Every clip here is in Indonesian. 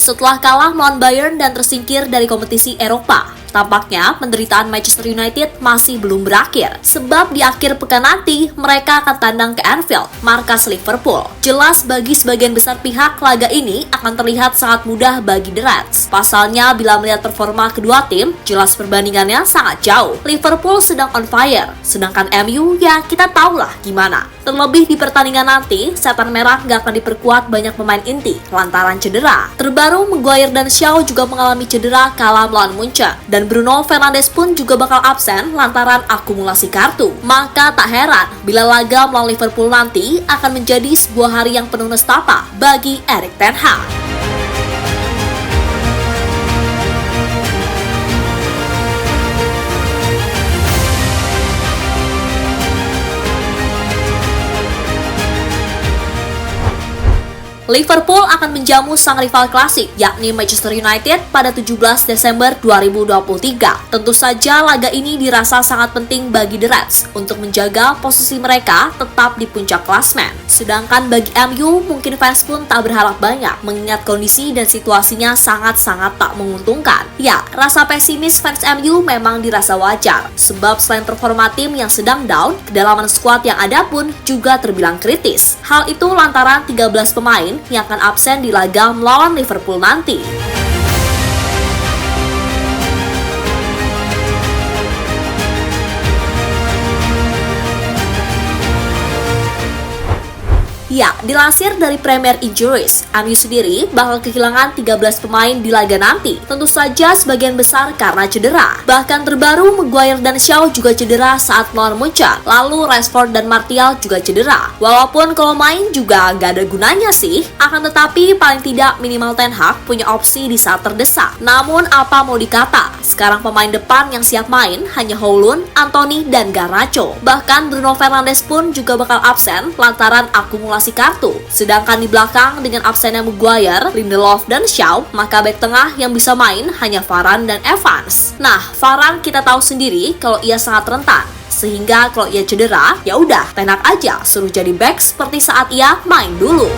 setelah kalah melawan Bayern dan tersingkir dari kompetisi Eropa. Tampaknya penderitaan Manchester United masih belum berakhir, sebab di akhir pekan nanti mereka akan tandang ke Anfield, markas Liverpool. Jelas bagi sebagian besar pihak laga ini akan terlihat sangat mudah bagi The Reds. Pasalnya bila melihat performa kedua tim, jelas perbandingannya sangat jauh. Liverpool sedang on fire, sedangkan MU ya kita tahulah gimana. Terlebih di pertandingan nanti, setan merah nggak akan diperkuat banyak pemain inti lantaran cedera. Terbaru Maguire dan Shaw juga mengalami cedera kala melawan Munchen, dan Bruno Fernandes pun juga bakal absen lantaran akumulasi kartu. Maka tak heran bila laga melawan Liverpool nanti akan menjadi sebuah hari yang penuh nestapa bagi Erik ten Hag. Liverpool akan menjamu sang rival klasik, yakni Manchester United pada 17 Desember 2023. Tentu saja laga ini dirasa sangat penting bagi The Reds untuk menjaga posisi mereka tetap di puncak klasmen. Sedangkan bagi MU, mungkin fans pun tak berharap banyak mengingat kondisi dan situasinya sangat-sangat tak menguntungkan. Ya, rasa pesimis fans MU memang dirasa wajar, sebab selain performa tim yang sedang down, kedalaman skuad yang ada pun juga terbilang kritis. Hal itu lantaran 13 pemain yang akan absen di laga melawan Liverpool nanti. Ya, dilansir dari Premier Injuries, MU sendiri bakal kehilangan 13 pemain di laga nanti. Tentu saja sebagian besar karena cedera. Bahkan terbaru Maguire dan Shaw juga cedera saat melawan Munchen. Lalu Rashford dan Martial juga cedera. Walaupun kalau main juga gak ada gunanya sih, akan tetapi paling tidak minimal Ten Hag punya opsi di saat terdesak. Namun apa mau dikata, sekarang pemain depan yang siap main hanya Højlund, Antony, dan Garnacho. Bahkan Bruno Fernandes pun juga bakal absen lantaran akumulasi kartu. Sedangkan di belakang dengan absennya Maguire, Lindelof, dan Shaw, maka bek tengah yang bisa main hanya Varane dan Evans. Nah, Varane kita tahu sendiri kalau ia sangat rentan. Sehingga kalau ia cedera, ya udah Ten Hag aja suruh jadi bek seperti saat ia main dulu.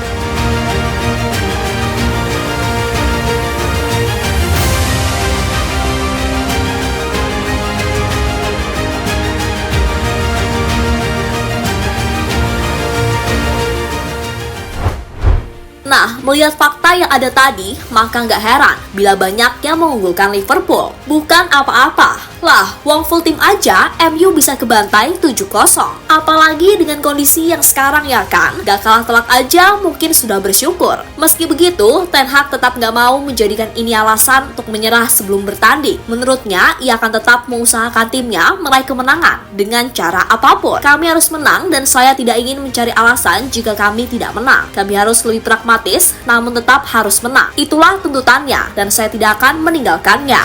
Nah, melihat fakta yang ada tadi, maka nggak heran bila banyak yang mengunggulkan Liverpool. Bukan apa-apa. Lah, wong full tim aja, MU bisa kebantai 7-0. Apalagi dengan kondisi yang sekarang ya kan, gak kalah telak aja mungkin sudah bersyukur. Meski begitu, Ten Hag tetap nggak mau menjadikan ini alasan untuk menyerah sebelum bertanding. Menurutnya, ia akan tetap mengusahakan timnya meraih kemenangan dengan cara apapun. Kami harus menang dan saya tidak ingin mencari alasan jika kami tidak menang. Kami harus lebih pragmatis, namun tetap harus menang. Itulah tuntutannya dan saya tidak akan meninggalkannya.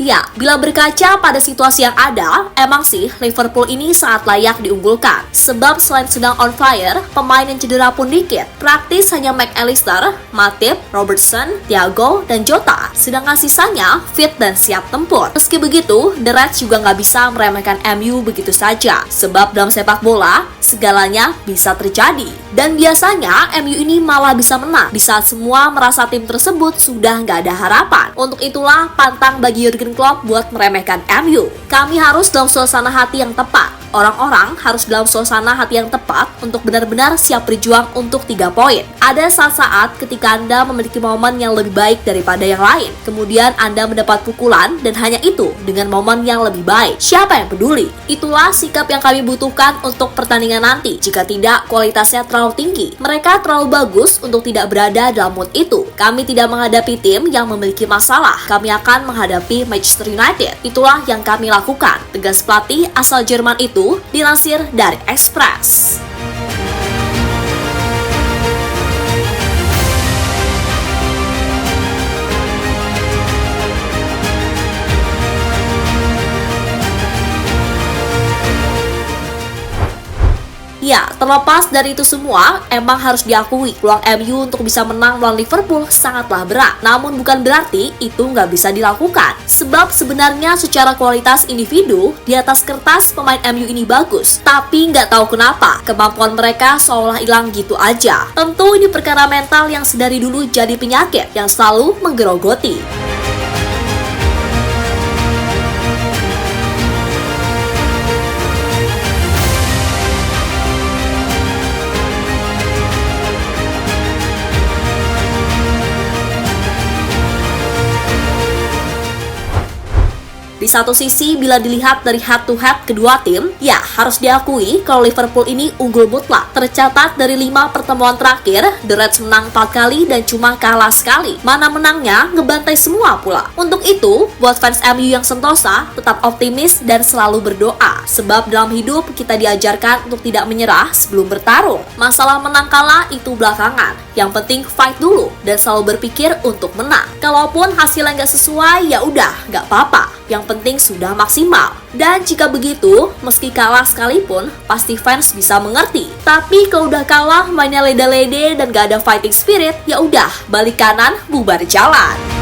Ya, bila berkaca pada situasi yang ada, emang sih Liverpool ini sangat layak diunggulkan. Sebab selain sedang on fire, pemain yang cedera pun dikit. Praktis hanya McAllister, Matip, Robertson, Thiago, dan Jota. Sedangkan sisanya fit dan siap tempur. Meski begitu, The Reds juga nggak bisa meremehkan MU begitu saja. Sebab dalam sepak bola, segalanya bisa terjadi. Dan biasanya MU ini malah bisa menang di saat semua merasa tim tersebut sudah nggak ada harapan. Untuk itulah pantang bagi Jurgen Klopp buat meremehkan MU. Kami harus dalam suasana hati yang tepat. Orang-orang harus dalam suasana hati yang tepat untuk benar-benar siap berjuang untuk 3 poin. Ada saat-saat ketika Anda memiliki momen yang lebih baik daripada yang lain. Kemudian Anda mendapat pukulan dan hanya itu dengan momen yang lebih baik. Siapa yang peduli? Itulah sikap yang kami butuhkan untuk pertandingan nanti. Jika tidak, kualitasnya terlalu tinggi. Mereka terlalu bagus untuk tidak berada dalam mood itu. Kami tidak menghadapi tim yang memiliki masalah. Kami akan menghadapi Manchester United. Itulah yang kami lakukan. Tegas pelatih asal Jerman itu dilansir dari Express. Ya, terlepas dari itu semua, emang harus diakui peluang MU untuk bisa menang melawan Liverpool sangatlah berat. Namun bukan berarti itu nggak bisa dilakukan. Sebab sebenarnya secara kualitas individu, di atas kertas pemain MU ini bagus. Tapi nggak tahu kenapa, kemampuan mereka seolah hilang gitu aja. Tentu ini perkara mental yang sedari dulu jadi penyakit yang selalu menggerogoti. Di satu sisi, bila dilihat dari head to head kedua tim, ya harus diakui kalau Liverpool ini unggul mutlak. Tercatat dari 5 pertemuan terakhir, The Reds menang 4 kali dan cuma kalah sekali. Mana menangnya, ngebantai semua pula. Untuk itu, buat fans MU yang sentosa, tetap optimis dan selalu berdoa. Sebab dalam hidup kita diajarkan untuk tidak menyerah sebelum bertarung. Masalah menang kalah itu belakangan. Yang penting fight dulu dan selalu berpikir untuk menang. Kalaupun hasilnya nggak sesuai, ya udah, nggak apa-apa. Yang penting sudah maksimal. Dan jika begitu, meski kalah sekalipun, pasti fans bisa mengerti. Tapi kalau udah kalah, mainnya lede-lede dan gak ada fighting spirit, ya udah, balik kanan, bubar jalan.